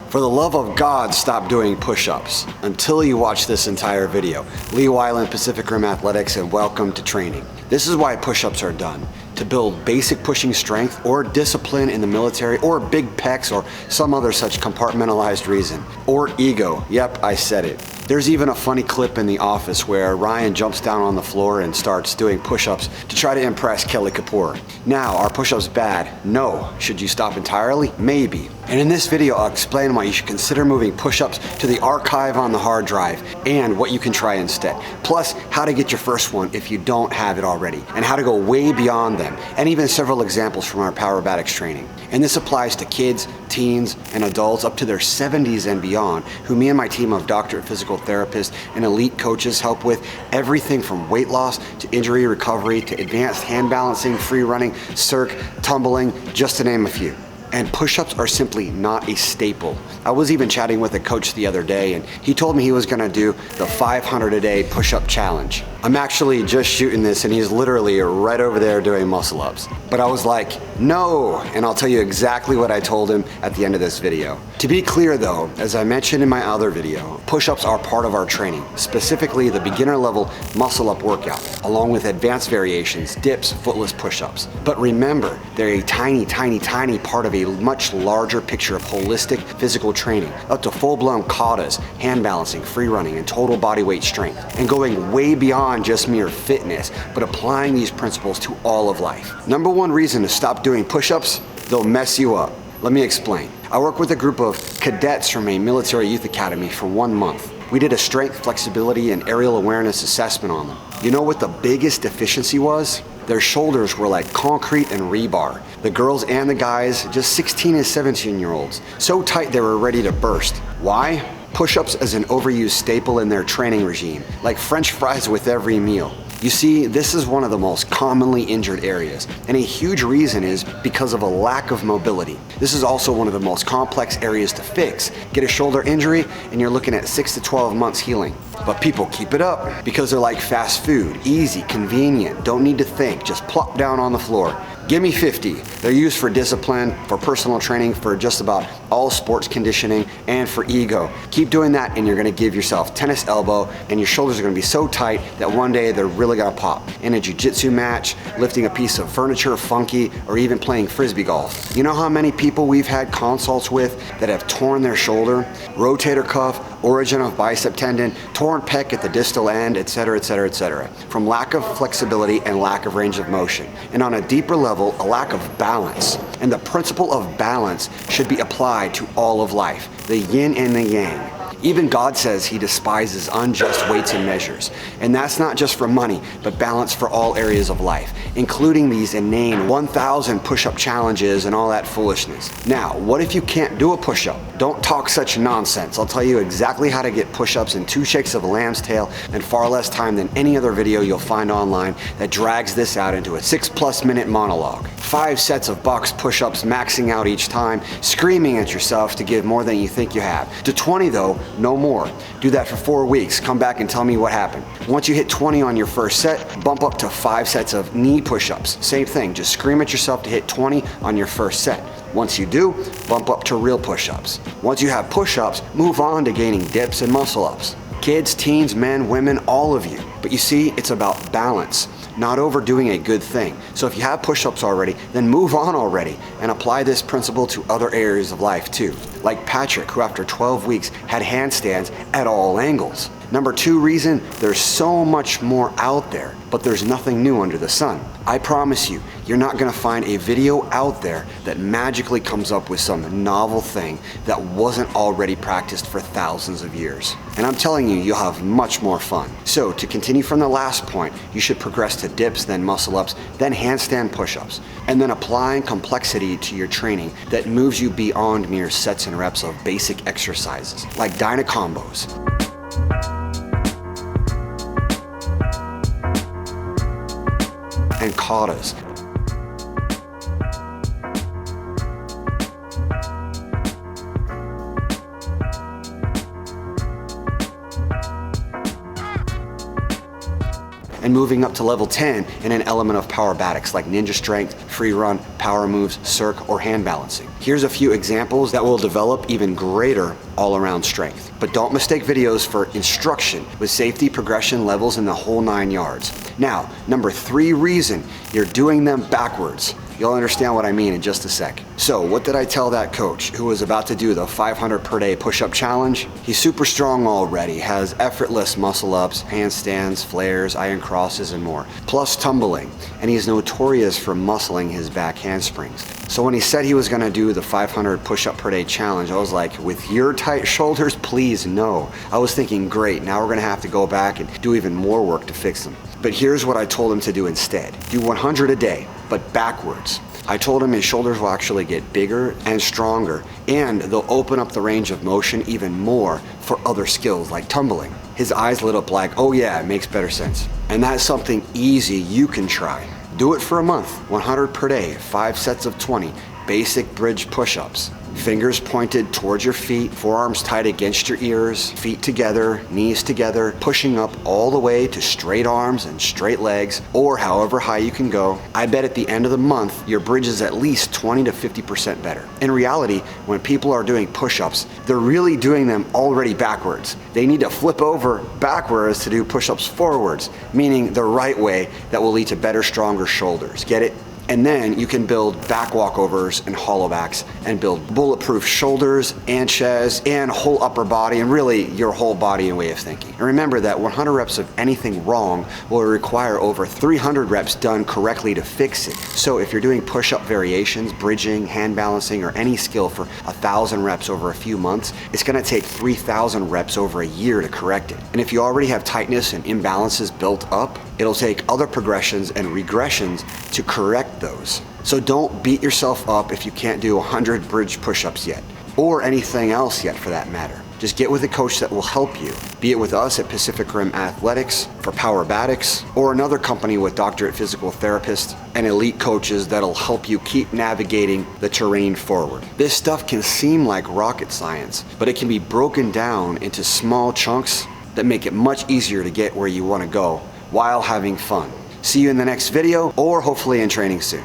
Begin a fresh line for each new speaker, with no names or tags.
For the love of God, stop doing push-ups until you watch this entire video. Lee Weiland, Pacific Rim Athletics, and welcome to training. This is why push-ups are done. To build basic pushing strength or discipline in the military or big pecs or some other such compartmentalized reason. Or ego. Yep, I said it. There's even a funny clip in The Office where Ryan jumps down on the floor and starts doing push-ups to try to impress Kelly Kapoor. Now, are push-ups bad? No. Should you stop entirely? Maybe. And in this video, I'll explain why you should consider moving push-ups to the archive on the hard drive and what you can try instead. Plus, how to get your first one if you don't have it already, and how to go way beyond them, and even several examples from our Powerbatics training. And this applies to kids, teens, and adults up to their 70s and beyond, who me and my team of Doctorate physical therapists and elite coaches help with everything from weight loss to injury recovery to advanced hand balancing, free running, circ, tumbling, just to name a few. And push-ups are simply not a staple. I was even chatting with a coach the other day and he told me he was gonna do the 500 a day push-up challenge. I'm actually just shooting this and he's literally right over there doing muscle ups. But I was like, no, and I'll tell you exactly what I told him at the end of this video. To be clear though, as I mentioned in my other video, push-ups are part of our training, specifically the beginner level muscle up workout, along with advanced variations, dips, footless push-ups. But remember, they're a tiny, tiny, tiny part of a much larger picture of holistic physical training, up to full-blown katas, hand balancing, free running, and total body weight strength, and going way beyond just mere fitness, but applying these principles to all of life. Number one reason to stop doing push-ups, they'll mess you up. Let me explain. I work with a group of cadets from a military youth academy for 1 month. We did a strength, flexibility, and aerial awareness assessment on them. You know what the biggest deficiency was? Their shoulders were like concrete and rebar. The girls and the guys, just 16 and 17-year-olds, so tight they were ready to burst. Why? Push-ups as an overused staple in their training regime, like French fries with every meal. You see, this is one of the most commonly injured areas, and a huge reason is because of a lack of mobility. This is also one of the most complex areas to fix. Get a shoulder injury, and you're looking at 6 to 12 months healing. But people keep it up because they're like fast food, easy, convenient, don't need to think, just plop down on the floor. Give me 50. They're used for discipline, for personal training, for just about all sports conditioning, and for ego. Keep doing that and you're gonna give yourself tennis elbow and your shoulders are gonna be so tight that one day they're really gonna pop. In a jiu-jitsu match, lifting a piece of furniture funky, or even playing frisbee golf. You know how many people we've had consults with that have torn their shoulder, rotator cuff, origin of bicep tendon, torn pec at the distal end, etc., etc., etc., from lack of flexibility and lack of range of motion. And on a deeper level, a lack of balance. And the principle of balance should be applied to all of life, the yin and the yang. Even God says he despises unjust weights and measures. And that's not just for money, but balance for all areas of life, including these inane 1,000 push-up challenges and all that foolishness. Now, what if you can't do a push-up? Don't talk such nonsense. I'll tell you exactly how to get push-ups in 2 shakes of a lamb's tail and far less time than any other video you'll find online that drags this out into a 6+ minute monologue. 5 sets of box push-ups maxing out each time, screaming at yourself to give more than you think you have. To 20 though, no more. Do that for 4 weeks. Come back and tell me what happened. Once you hit 20 on your first set, bump up to 5 sets of knee push-ups. Same thing, just scream at yourself to hit 20 on your first set. Once you do, bump up to real push-ups. Once you have push-ups, move on to gaining dips and muscle-ups. Kids, teens, men, women, all of you. But you see, it's about balance, not overdoing a good thing. So if you have push-ups already, then move on already and apply this principle to other areas of life too. Like Patrick, who after 12 weeks had handstands at all angles. Number 2 reason, there's so much more out there, but there's nothing new under the sun. I promise you, you're not gonna find a video out there that magically comes up with some novel thing that wasn't already practiced for thousands of years. And I'm telling you, you'll have much more fun. So to continue from the last point, you should progress to dips, then muscle ups, then handstand push-ups, and then applying complexity to your training that moves you beyond mere sets and reps of basic exercises, like dyna combos. And katas. And moving up to level 10 in an element of Powerbatics like ninja strength, free run, power moves, circ, or hand balancing. Here's a few examples that will develop even greater all-around strength. But don't mistake videos for instruction with safety, progression, levels, and the whole 9 yards. Now, number 3 reason you're doing them backwards. You'll understand what I mean in just a sec. So what did I tell that coach who was about to do the 500 per day push-up challenge? He's super strong already, has effortless muscle ups, handstands, flares, iron crosses, and more, plus tumbling, and he's notorious for muscling his back handsprings. So when he said he was gonna do the 500 push-up per day challenge, I was like, with your tight shoulders, please no. I was thinking, great, now we're gonna have to go back and do even more work to fix them. But here's what I told him to do instead. Do 100 a day, but backwards. I told him his shoulders will actually get bigger and stronger, and they'll open up the range of motion even more for other skills like tumbling. His eyes lit up like, oh yeah, it makes better sense. And that's something easy you can try. Do it for a month, 100 per day, 5 sets of 20, basic bridge push-ups. Fingers pointed towards your feet, forearms tight against your ears, feet together, knees together, pushing up all the way to straight arms and straight legs, or however high you can go. I bet at the end of the month, your bridge is at least 20 to 50% better. In reality, when people are doing push-ups, they're really doing them already backwards. They need to flip over backwards to do push-ups forwards, meaning the right way that will lead to better, stronger shoulders. Get it? And then you can build back walkovers and hollow backs and build bulletproof shoulders and chest and whole upper body and really your whole body and way of thinking. And remember that 100 reps of anything wrong will require over 300 reps done correctly to fix it. So if you're doing push-up variations, bridging, hand balancing, or any skill for 1,000 reps over a few months, it's gonna take 3,000 reps over a year to correct it. And if you already have tightness and imbalances built up, it'll take other progressions and regressions to correct those. So don't beat yourself up if you can't do 100 bridge push-ups yet, or anything else yet for that matter. Just get with a coach that will help you, be it with us at Pacific Rim Athletics, for Powerbatics, or another company with Doctorate physical therapists and elite coaches that'll help you keep navigating the terrain forward. This stuff can seem like rocket science, but it can be broken down into small chunks that make it much easier to get where you want to go while having fun. See you in the next video, or hopefully in training soon.